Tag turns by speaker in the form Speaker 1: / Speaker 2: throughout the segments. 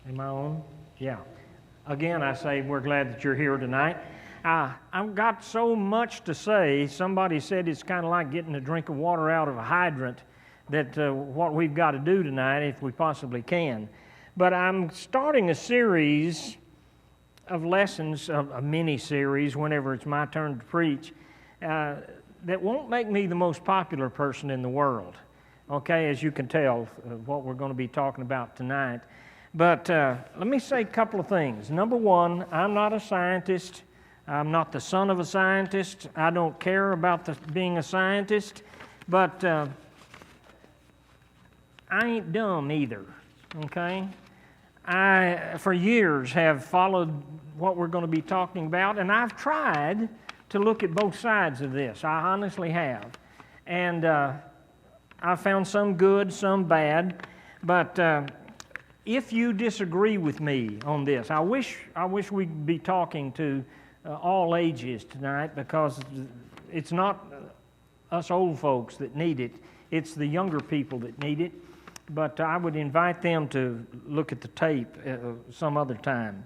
Speaker 1: Am I on? Yeah. Again, I say we're glad that you're here tonight. I've got so much to say. Somebody said it's kind of like getting a drink of water out of a hydrant, that what we've got to do tonight, if we possibly can. But I'm starting a series of lessons, a mini-series, whenever it's my turn to preach, that won't make me the most popular person in the world. Okay, as you can tell, what we're going to be talking about tonight. But let me say a couple of things. Number one, I'm not a scientist. I'm not the son of a scientist. I don't care about being a scientist. But I ain't dumb either, okay? I, for years, have followed what we're going to be talking about, and I've tried to look at both sides of this. I honestly have. And I found some good, some bad. But if you disagree with me on this, I wish we'd be talking to all ages tonight, because it's not us old folks that need it. It's the younger people that need it. But I would invite them to look at the tape some other time.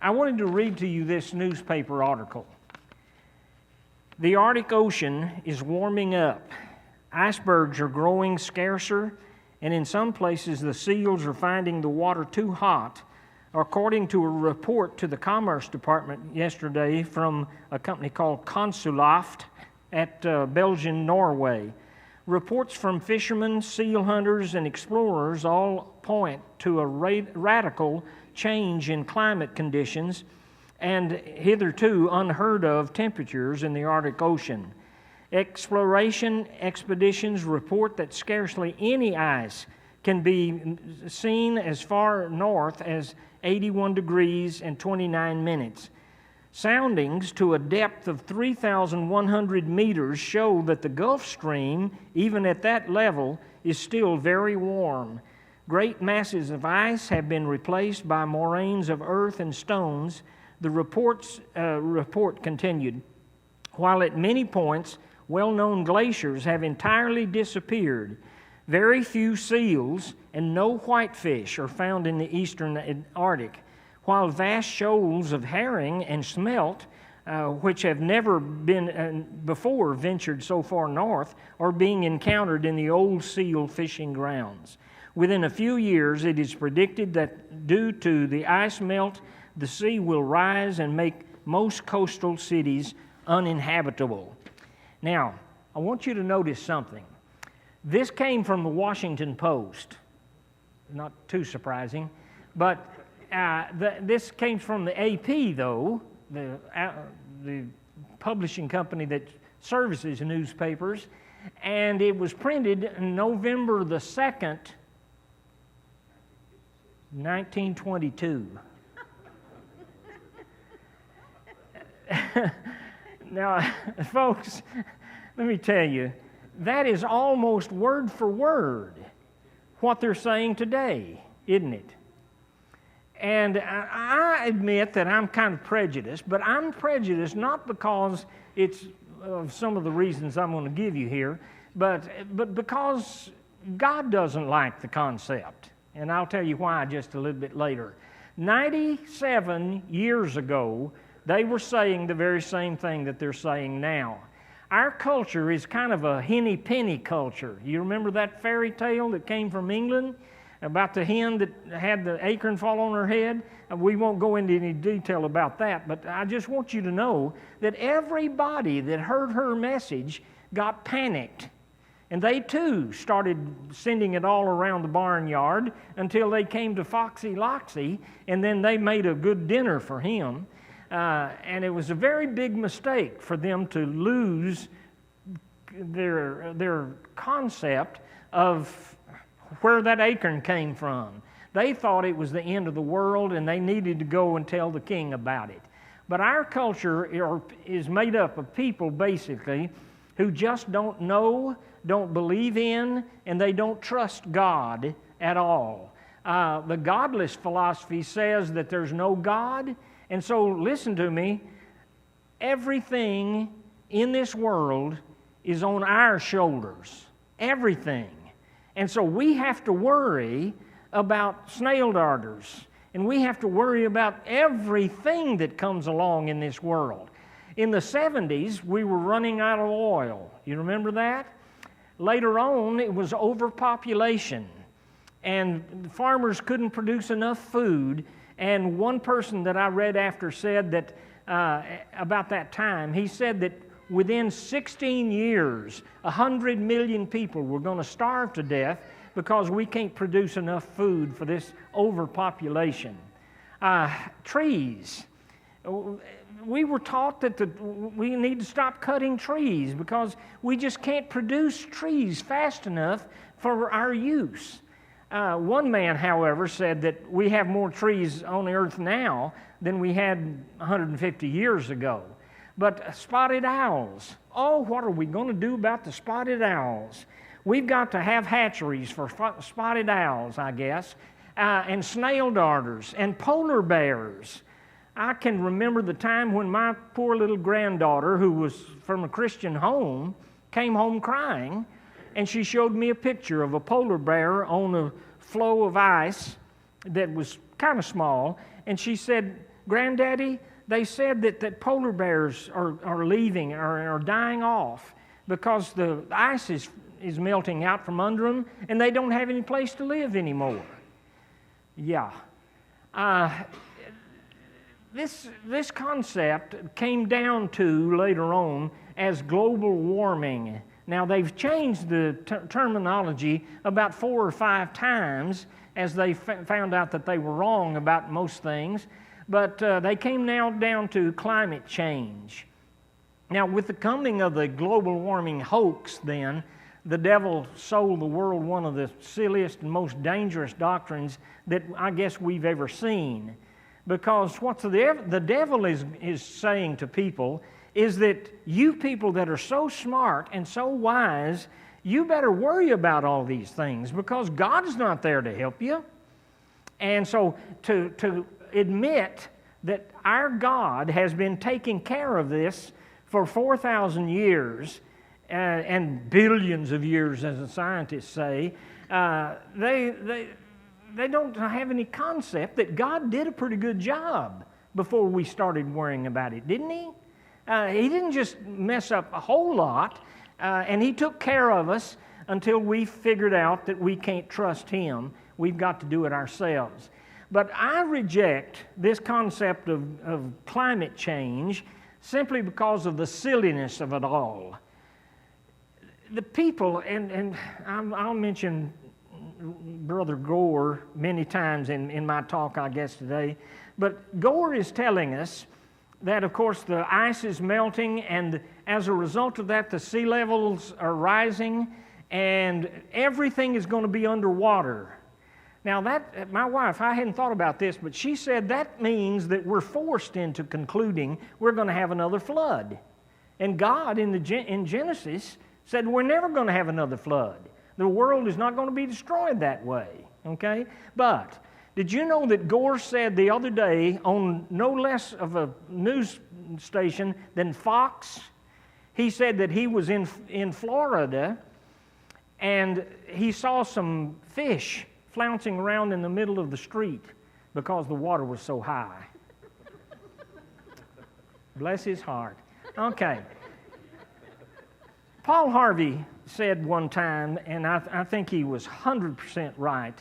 Speaker 1: I wanted to read to you this newspaper article. The Arctic Ocean is warming up. Icebergs are growing scarcer, and in some places the seals are finding the water too hot, according to a report to the Commerce Department yesterday from a company called Consulaft at Belgian, Norway. Reports from fishermen, seal hunters, and explorers all point to a radical change in climate conditions and hitherto unheard of temperatures in the Arctic Ocean. Exploration expeditions report that scarcely any ice can be seen as far north as 81 degrees and 29 minutes. Soundings to a depth of 3,100 meters show that the Gulf Stream, even at that level, is still very warm. Great masses of ice have been replaced by moraines of earth and stones. The report continued. While at many points, well-known glaciers have entirely disappeared, very few seals and no whitefish are found in the eastern Arctic, while vast shoals of herring and smelt, which have never been before ventured so far north, are being encountered in the old seal fishing grounds. Within a few years, it is predicted that due to the ice melt, the sea will rise and make most coastal cities uninhabitable. Now, I want you to notice something. This came from the Washington Post. Not too surprising, but this came from the AP, though, the publishing company that services newspapers, and it was printed November the 2nd, 1922. Now, folks, let me tell you, that is almost word for word what they're saying today, isn't it? And I admit that I'm kind of prejudiced, but I'm prejudiced not because it's of some of the reasons I'm going to give you here, but because God doesn't like the concept. And I'll tell you why just a little bit later. 97 years ago, they were saying the very same thing that they're saying now. Our culture is kind of a henny penny culture. You remember that fairy tale that came from England about the hen that had the acorn fall on her head? We won't go into any detail about that, but I just want you to know that everybody that heard her message got panicked. And they too started sending it all around the barnyard until they came to Foxy Loxy, and then they made a good dinner for him. And it was a very big mistake for them to lose their concept of where that acorn came from. They thought it was the end of the world, and they needed to go and tell the king about it. But our culture is made up of people, basically, who just don't know, don't believe in, and they don't trust God at all. The godless philosophy says that there's no God. And so, listen to me, everything in this world is on our shoulders. Everything. And so we have to worry about snail darters And we have to worry about everything that comes along in this world. In the 70s, we were running out of oil. You remember that? Later on, it was overpopulation, and farmers couldn't produce enough food. And one person that I read after said that about that time, he said that within 16 years, 100 million people were going to starve to death because we can't produce enough food for this overpopulation. Trees. We were taught that we need to stop cutting trees because we just can't produce trees fast enough for our use. One man, however, said that we have more trees on the earth now than we had 150 years ago. But spotted owls, oh, what are we going to do about the spotted owls? We've got to have hatcheries for spotted owls, I guess, and snail darters and polar bears. I can remember the time when my poor little granddaughter, who was from a Christian home, came home crying, and she showed me a picture of a polar bear on a floe of ice that was kind of small, and she said, "Granddaddy, they said that polar bears are leaving, are dying off because the ice is melting out from under them, and they don't have any place to live anymore." Yeah. This concept came down to later on as global warming. Now, they've changed the terminology about 4 or 5 times as they found out that they were wrong about most things, but they came now down to climate change. Now, with the coming of the global warming hoax, then, the devil sold the world one of the silliest and most dangerous doctrines that I guess we've ever seen. Because what the devil is saying to people is that you people that are so smart and so wise, you better worry about all these things because God's not there to help you. And so to admit that our God has been taking care of this for 4,000 years and billions of years, as the scientists say, they don't have any concept that God did a pretty good job before we started worrying about it, didn't He? He didn't just mess up a whole lot, and He took care of us until we figured out that we can't trust Him. We've got to do it ourselves. But I reject this concept of climate change simply because of the silliness of it all. The people, and I'll mention Brother Gore many times in my talk, I guess, today. But Gore is telling us that, of course, the ice is melting, and as a result of that, the sea levels are rising, and everything is going to be underwater. Now, my wife, I hadn't thought about this, but she said that means that we're forced into concluding we're going to have another flood. And God, in Genesis, said we're never going to have another flood. The world is not going to be destroyed that way, okay? But did you know that Gore said the other day on no less of a news station than Fox, he said that he was in Florida and he saw some fish flouncing around in the middle of the street because the water was so high. Bless his heart. Okay. Paul Harvey said one time, and I think he was 100% right,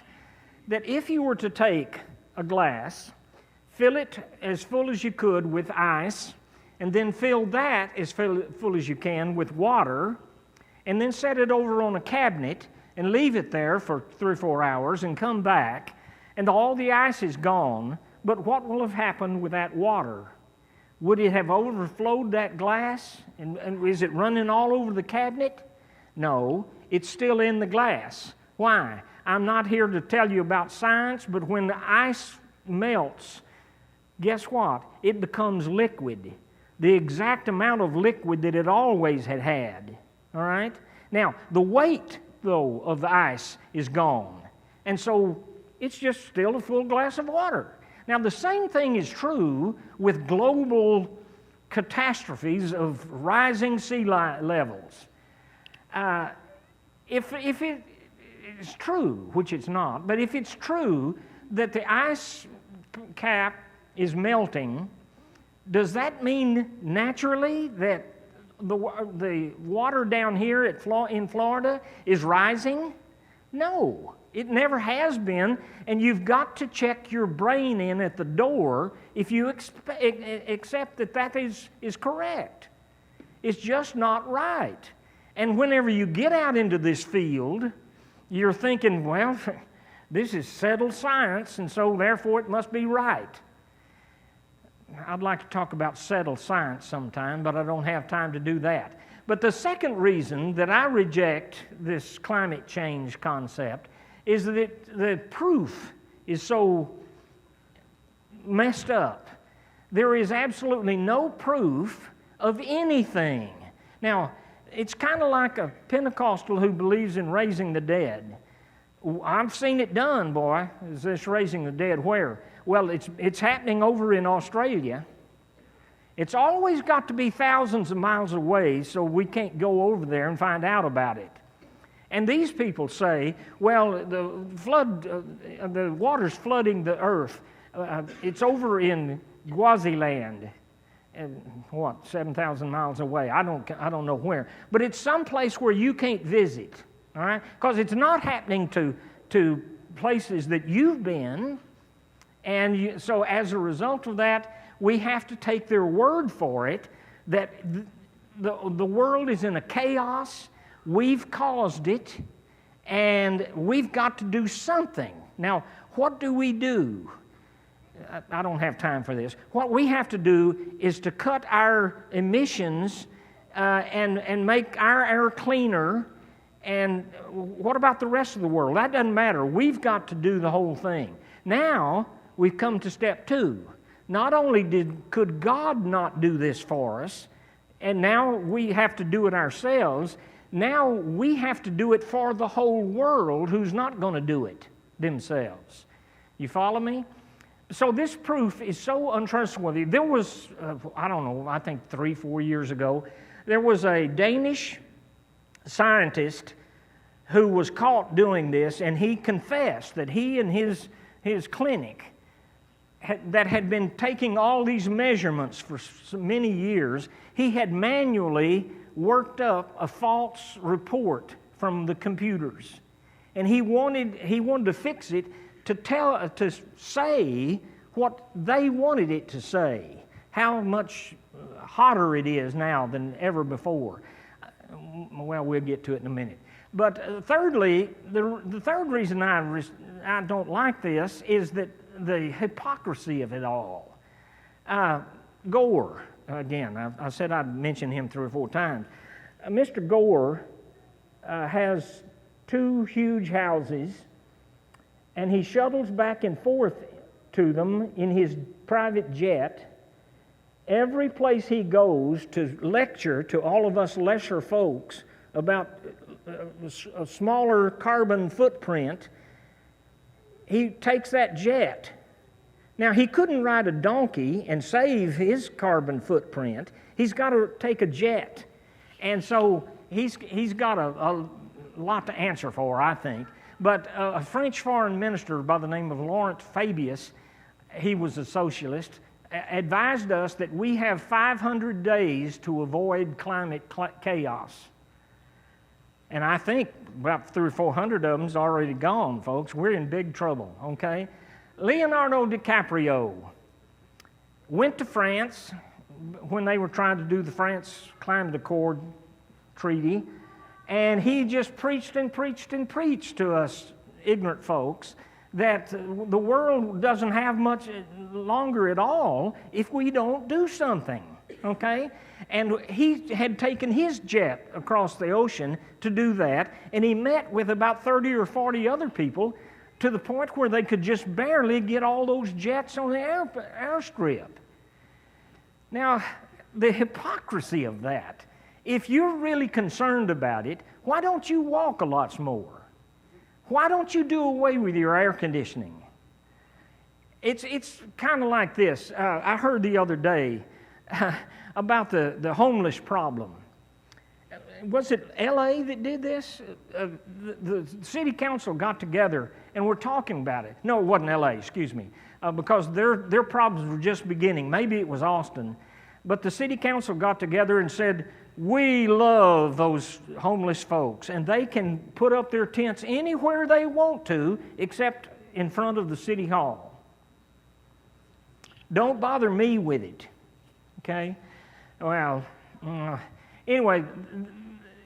Speaker 1: that if you were to take a glass, fill it as full as you could with ice, and then fill that as full as you can with water, and then set it over on a cabinet and leave it there for 3 or 4 hours and come back, and all the ice is gone, but what will have happened with that water? Would it have overflowed that glass? And is it running all over the cabinet? No, it's still in the glass. Why? I'm not here to tell you about science, but when the ice melts, guess what? It becomes liquid. The exact amount of liquid that it always had. All right? Now, the weight, though, of the ice is gone. And so it's just still a full glass of water. Now, the same thing is true with global catastrophes of rising sea levels. If it is true, which it's not, but if it's true that the ice cap is melting, does that mean naturally that the water down here in Florida is rising? No, it never has been, and you've got to check your brain in at the door if you accept that is correct. It's just not right. And whenever you get out into this field, you're thinking, well, this is settled science, and so therefore it must be right. I'd like to talk about settled science sometime, but I don't have time to do that. But the second reason that I reject this climate change concept is that the proof is so messed up. There is absolutely no proof of anything. Now, it's kind of like a Pentecostal who believes in raising the dead. I've seen it done, boy. Is this raising the dead where? Well, it's happening over in Australia. It's always got to be thousands of miles away, so we can't go over there and find out about it. And these people say, well, the water's flooding the earth. It's over in Swaziland, and 7,000 miles away. I don't know where, but it's someplace where you can't visit. All right, because it's not happening to places that you've been. And so as a result of that, we have to take their word for it that the world is in a chaos, we've caused it, and we've got to do something. Now, what do we do? I don't have time for this. What we have to do is to cut our emissions and make our air cleaner. And what about the rest of the world? That doesn't matter. We've got to do the whole thing. Now, we've come to step 2. Not only could God not do this for us, and now we have to do it ourselves, now we have to do it for the whole world who's not going to do it themselves. You follow me? So this proof is so untrustworthy. There was, I think 3-4 years ago, there was a Danish scientist who was caught doing this, and he confessed that he and his clinic that had been taking all these measurements for many years, he had manually worked up a false report from the computers. And he wanted to fix it to say what they wanted it to say, how much hotter it is now than ever before. Well, we'll get to it in a minute. But thirdly, the third reason I don't like this is that the hypocrisy of it all. Gore, again, I said I'd mention him 3 or 4 times. Mr. Gore has 2 huge houses, and he shuttles back and forth to them in his private jet. Every place he goes to lecture to all of us lesser folks about a smaller carbon footprint, he takes that jet. Now, he couldn't ride a donkey and save his carbon footprint. He's got to take a jet. And so he's got a lot to answer for, I think. But a French foreign minister by the name of Laurent Fabius, he was a socialist, advised us that we have 500 days to avoid climate chaos. And I think about 300 or 400 of them's already gone, folks. We're in big trouble, okay? Leonardo DiCaprio went to France when they were trying to do the France Climate Accord treaty, and he just preached and preached and preached to us ignorant folks that the world doesn't have much longer at all if we don't do something, okay? And he had taken his jet across the ocean to do that, and he met with about 30 or 40 other people to the point where they could just barely get all those jets on the airstrip. Now, the hypocrisy of that, if you're really concerned about it, why don't you walk a lot more? Why don't you do away with your air conditioning? It's kind of like this. I heard the other day about the homeless problem. Was it L.A. that did this? The city council got together and we're talking about it. No, it wasn't L.A., excuse me. because their problems were just beginning. Maybe it was Austin. But the city council got together and said, we love those homeless folks, and they can put up their tents anywhere they want to except in front of the city hall. Don't bother me with it, okay? Well, anyway,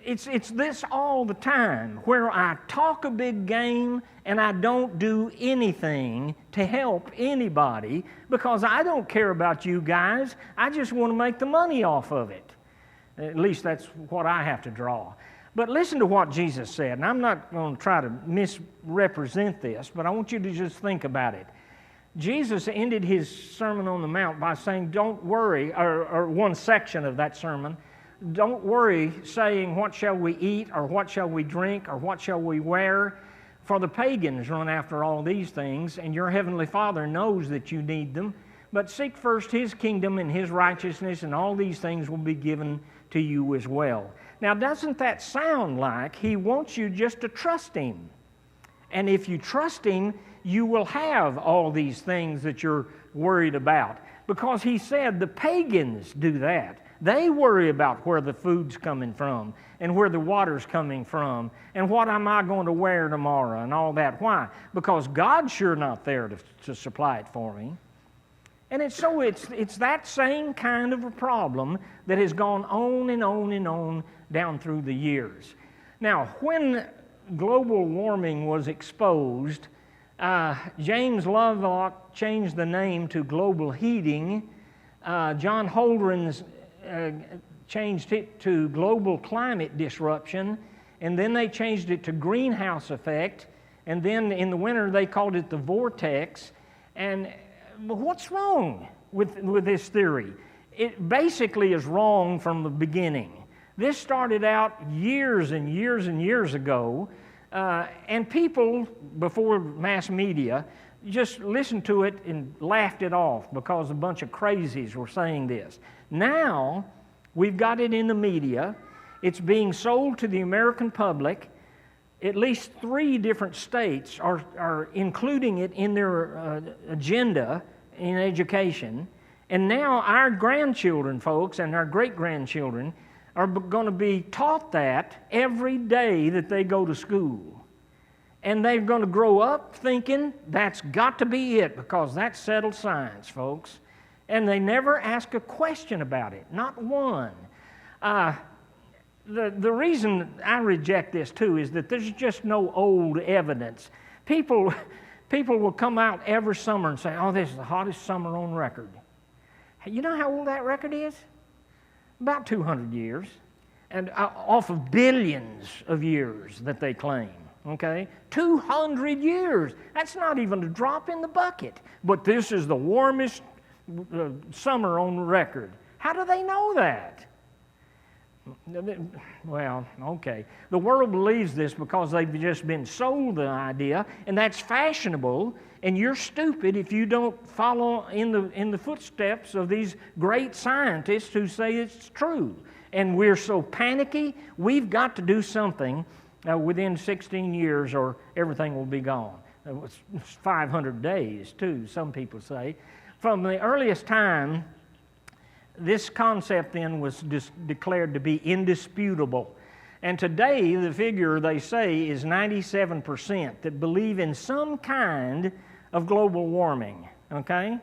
Speaker 1: it's this all the time, where I talk a big game and I don't do anything to help anybody because I don't care about you guys. I just want to make the money off of it. At least that's what I have to draw. But listen to what Jesus said, and I'm not going to try to misrepresent this, but I want you to just think about it. Jesus ended his Sermon on the Mount by saying, don't worry, or one section of that sermon, don't worry saying, what shall we eat, or what shall we drink, or what shall we wear? For the pagans run after all these things, and your heavenly Father knows that you need them. But seek first his kingdom and his righteousness, and all these things will be given to you as well. Now, doesn't that sound like he wants you just to trust him? And if you trust him, you will have all these things that you're worried about. Because he said the pagans do that. They worry about where the food's coming from and where the water's coming from and what am I going to wear tomorrow and all that. Why? Because God's sure not there to supply it for me. And it's that same kind of a problem that has gone on and on and on down through the years. Now, when global warming was exposed, James Lovelock changed the name to global heating. John Holdren's changed it to global climate disruption, and then they changed it to greenhouse effect, and then in the winter they called it the vortex. And what's wrong with this theory? It basically is wrong from the beginning. This started out years and years and years ago, and people before mass media just listened to it and laughed it off because a bunch of crazies were saying this. Now, we've got it in the media. It's being sold to the American public. At least 3 different states are including it in their agenda in education. And now our grandchildren, folks, and our great-grandchildren are going to be taught that every day that they go to school. And they're going to grow up thinking that's got to be it because that's settled science, folks. And they never ask a question about it, not one. The reason I reject this, too, is that there's just no old evidence. People will come out every summer and say, oh, this is the hottest summer on record. You know how old that record is? About 200 years, and off of billions of years that they claim. Okay? 200 years. That's not even a drop in the bucket. But this is the warmest summer on record. How do they know that? Well, okay. The world believes this because they've just been sold the idea, and that's fashionable, and you're stupid if you don't follow in the footsteps of these great scientists who say it's true. And we're so panicky, we've got to do something within 16 years or everything will be gone. It's 500 days, too, some people say. From the earliest time, this concept then was declared to be indisputable. And today, the figure they say is 97% that believe in some kind of global warming, okay?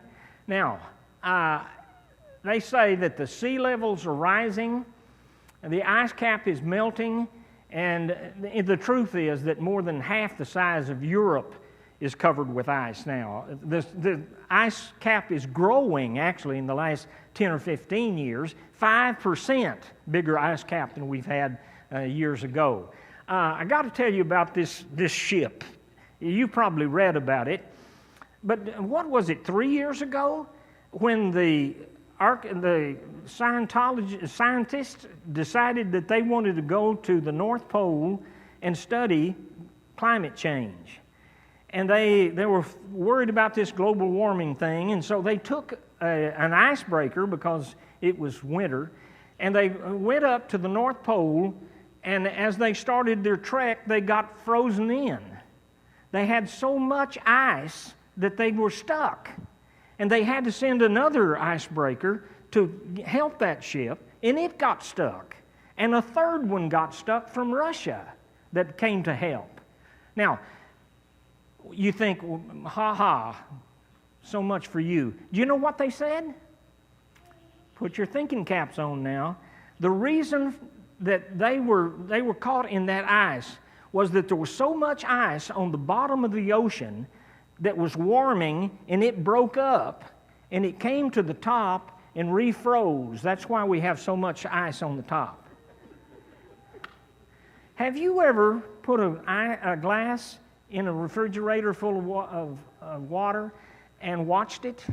Speaker 1: Now, they say that the sea levels are rising, the ice cap is melting, and the truth is that more than half the size of Europe is covered with ice now. The ice cap is growing, actually, in the last 10 or 15 years, 5% bigger ice cap than we've had years ago. I got to tell you about this ship. You probably read about it. But what was it, 3 years ago, when the scientists decided that they wanted to go to the North Pole and study climate change? And they were worried about this global warming thing, and so they took an icebreaker because it was winter, and they went up to the North Pole, and as they started their trek, they got frozen in. They had so much ice that they were stuck. And they had to send another icebreaker to help that ship, and it got stuck. And a third one got stuck from Russia that came to help. Now, you think, well, so much for you. Do you know what they said? Put your thinking caps on now. The reason that they were caught in that ice was that there was so much ice on the bottom of the ocean that was warming, and it broke up, and it came to the top and refroze. That's why we have so much ice on the top. Have you ever put a glass in a refrigerator full of water and watched it?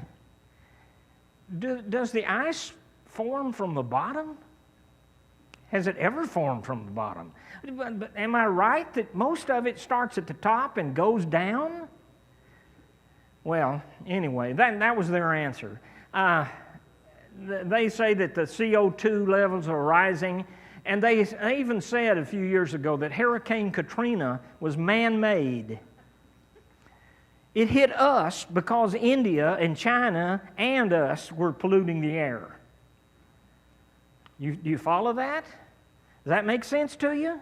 Speaker 1: Does the ice form from the bottom? Has it ever formed from the bottom? But am I right that most of it starts at the top and goes down? Well, anyway, that was their answer. They say that the CO2 levels are rising, and they even said a few years ago that Hurricane Katrina was man-made. It hit us because India and China and us were polluting the air. Do you follow that? Does that make sense to you?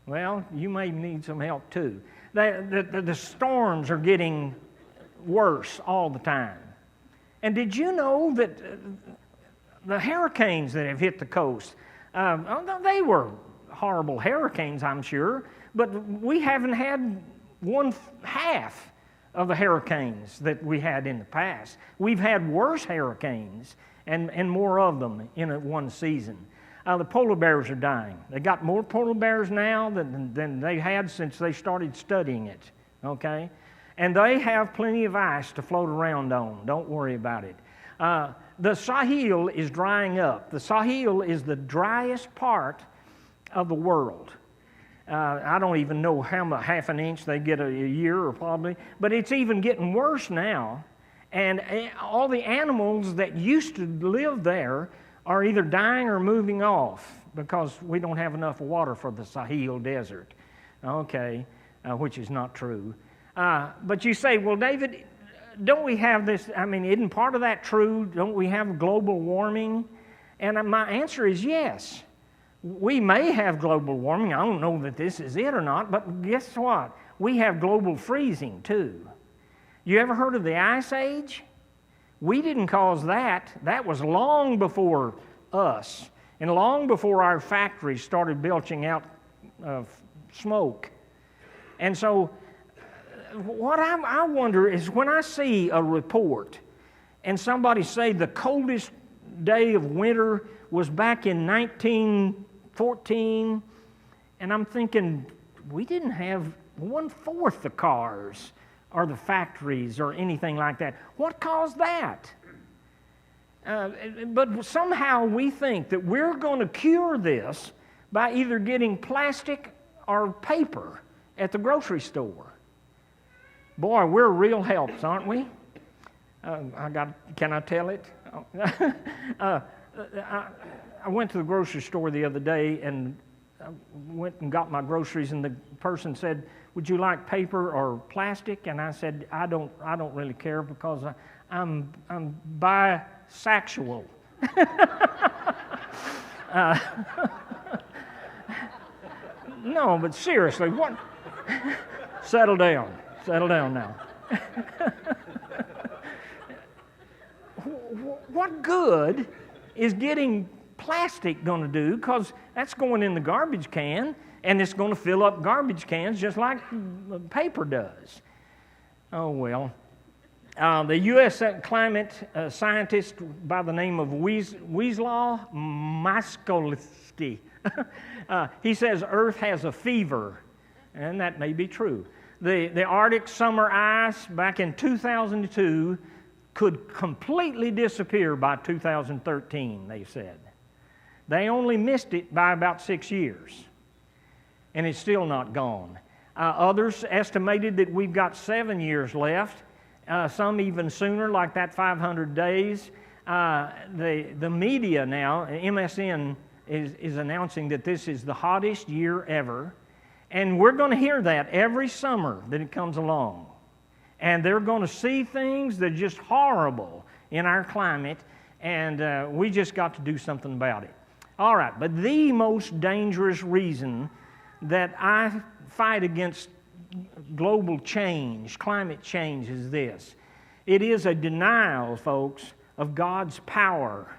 Speaker 1: Well, you may need some help too. The storms are getting worse all the time. And did you know that the hurricanes that have hit the coast, they were horrible hurricanes, I'm sure, but we haven't had one half of the hurricanes that we had in the past. We've had worse hurricanes and more of them in one season. The polar bears are dying. They got more polar bears now than they had since they started studying it, okay? And they have plenty of ice to float around on. Don't worry about it. The Sahel is drying up. The Sahel is the driest part of the world. I don't even know how much, half an inch they get a year or probably, but it's even getting worse now. And all the animals that used to live there are either dying or moving off because we don't have enough water for the Sahel Desert, okay, which is not true. But you say, well, David, don't we have this, isn't part of that true? Don't we have global warming? And my answer is yes. We may have global warming. I don't know that this is it or not, but guess what? We have global freezing too. You ever heard of the Ice Age? We didn't cause that. That was long before us and long before our factories started belching out smoke. And so what I wonder is when I see a report and somebody say the coldest day of winter was back in 1914, and I'm thinking we didn't have 1/4 the cars or the factories or anything like that. What caused that? But somehow we think that we're going to cure this by either getting plastic or paper at the grocery store. Boy, we're real helps, aren't we? Can I tell it? I went to the grocery store the other day and I went and got my groceries, and the person said, "Would you like paper or plastic?" And I said, "I don't really care because I'm bisexual." No, but seriously, what? Settle down now. What good is getting plastic going to do? Because that's going in the garbage can, and it's going to fill up garbage cans just like paper does. Oh, well. The U.S. climate scientist by the name of Wisław Moskowski, he says Earth has a fever, and that may be true. The Arctic summer ice back in 2002 could completely disappear by 2013, they said. They only missed it by about 6 years, and it's still not gone. Others estimated that we've got 7 years left, some even sooner, like that 500 days. The media now, MSN, is announcing that this is the hottest year ever, and we're going to hear that every summer that it comes along. And they're going to see things that are just horrible in our climate, and we just got to do something about it. All right, but the most dangerous reason that I fight against global change, climate change, is this. It is a denial, folks, of God's power.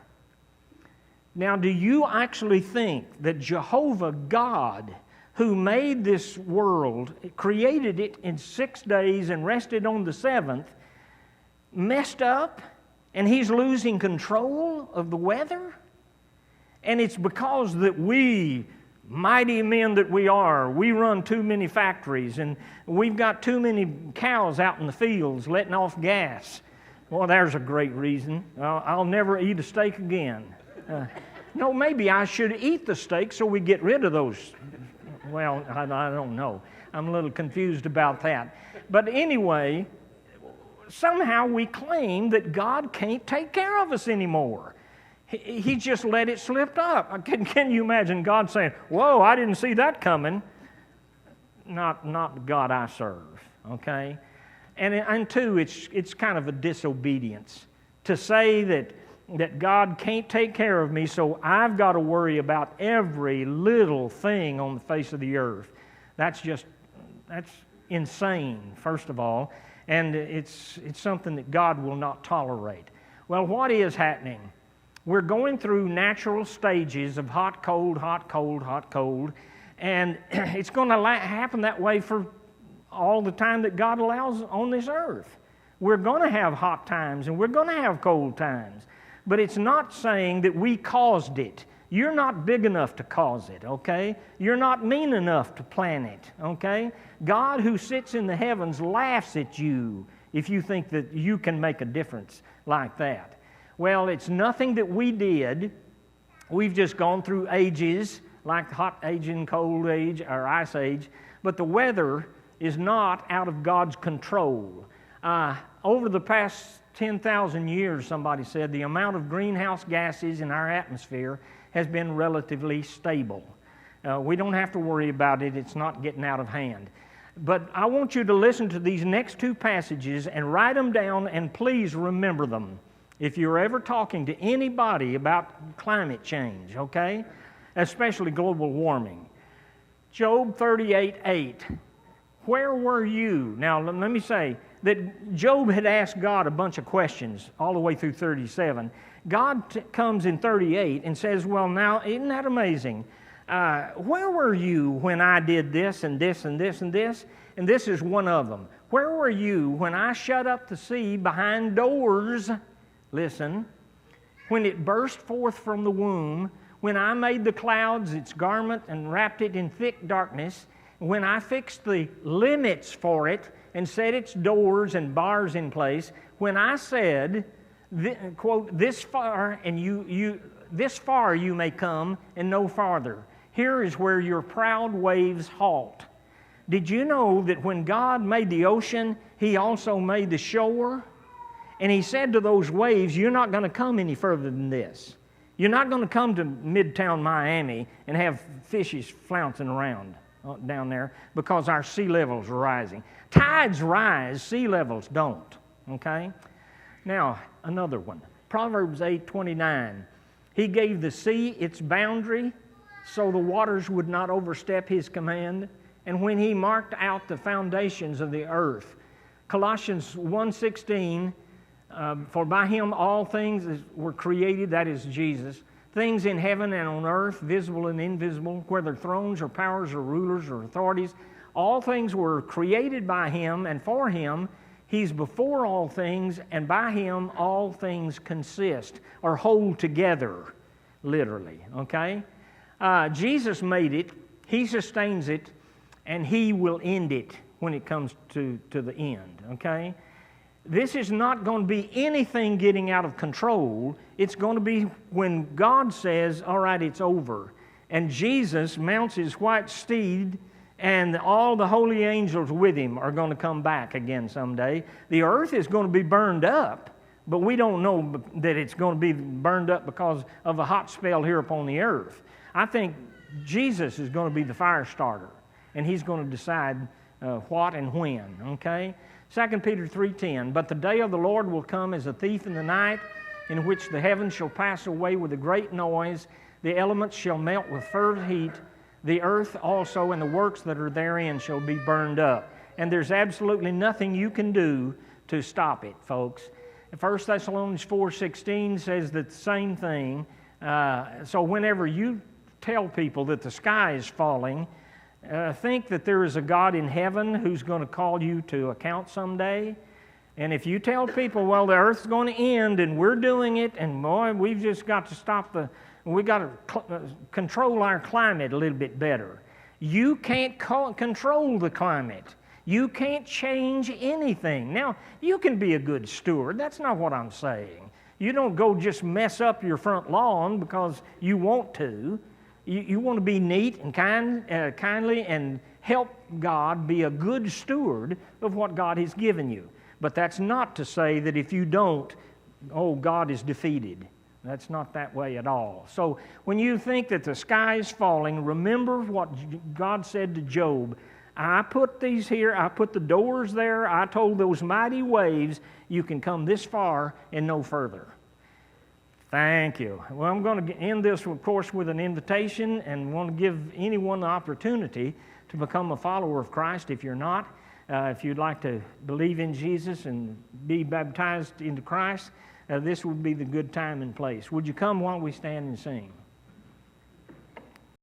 Speaker 1: Now, do you actually think that Jehovah God, who made this world, created it in 6 days and rested on the seventh, messed up and He's losing control of the weather? And it's because that we, mighty men that we are, we run too many factories and we've got too many cows out in the fields letting off gas. Well, there's a great reason. I'll never eat a steak again. No, maybe I should eat the steak so we get rid of those. Well, I don't know. I'm a little confused about that. But anyway, somehow we claim that God can't take care of us anymore. He just let it slip up. Can you imagine God saying, whoa, I didn't see that coming? Not the God I serve, okay? And two, it's kind of a disobedience to say that God can't take care of me, so I've got to worry about every little thing on the face of the earth. That's insane, first of all, and it's something that God will not tolerate. Well, what is happening? We're going through natural stages of hot, cold, hot, cold, hot, cold, and it's going to happen that way for all the time that God allows on this earth. We're going to have hot times and we're going to have cold times, but it's not saying that we caused it. You're not big enough to cause it, okay? You're not mean enough to plan it, okay? God who sits in the heavens laughs at you if you think that you can make a difference like that. Well, it's nothing that we did. We've just gone through ages, like the hot age and cold age or ice age, but the weather is not out of God's control. Over the past 10,000 years, somebody said, the amount of greenhouse gases in our atmosphere has been relatively stable. We don't have to worry about it. It's not getting out of hand. But I want you to listen to these next two passages and write them down, and please remember them if you're ever talking to anybody about climate change, okay? Especially global warming. Job 38:8. Where were you? Now, let me say that Job had asked God a bunch of questions all the way through 37. God comes in 38 and says, well, now, isn't that amazing? Where were you when I did this and this and this and this? And this is one of them. Where were you when I shut up the sea behind doors? Listen. When it burst forth from the womb, when I made the clouds its garment and wrapped it in thick darkness, when I fixed the limits for it and set its doors and bars in place, when I said, quote, this far you may come and no farther. Here is where your proud waves halt. Did you know that when God made the ocean, He also made the shore? And He said to those waves, you're not going to come any further than this. You're not going to come to Midtown Miami and have fishes flouncing around down there because our sea levels are rising. Tides rise, sea levels don't, okay? Now, another one. Proverbs 8:29. He gave the sea its boundary so the waters would not overstep His command, and when He marked out the foundations of the earth. Colossians 1:16, for by Him all things were created, that is Jesus, things in heaven and on earth, visible and invisible, whether thrones or powers or rulers or authorities, all things were created by Him and for Him. He's before all things, and by Him all things consist or hold together, literally, okay? Jesus made it, He sustains it, and He will end it when it comes to the end, okay? This is not going to be anything getting out of control. It's going to be when God says, all right, it's over. And Jesus mounts His white steed, and all the holy angels with Him are going to come back again someday. The earth is going to be burned up, but we don't know that it's going to be burned up because of a hot spell here upon the earth. I think Jesus is going to be the fire starter, and He's going to decide what and when, okay? 2 Peter 3:10, but the day of the Lord will come as a thief in the night, in which the heavens shall pass away with a great noise, the elements shall melt with fervent heat, the earth also and the works that are therein shall be burned up. And there's absolutely nothing you can do to stop it, folks. 1 Thessalonians 4:16 says the same thing. So whenever you tell people that the sky is falling, think that there is a God in heaven who's going to call you to account someday. And if you tell people, well, the earth's going to end and we're doing it, and boy, we've just got to we got to control our climate a little bit better. You can't control the climate. You can't change anything. Now, you can be a good steward. That's not what I'm saying. You don't go just mess up your front lawn because you want to. You want to be neat and kindly and help God be a good steward of what God has given you. But that's not to say that if you don't, oh, God is defeated. That's not that way at all. So when you think that the sky is falling, remember what God said to Job. I put these here, I put the doors there, I told those mighty waves, you can come this far and no further. Thank you. Well, I'm going to end this, of course, with an invitation and want to give anyone the opportunity to become a follower of Christ if you're not. If you'd like to believe in Jesus and be baptized into Christ, this would be the good time and place. Would you come while we stand and sing?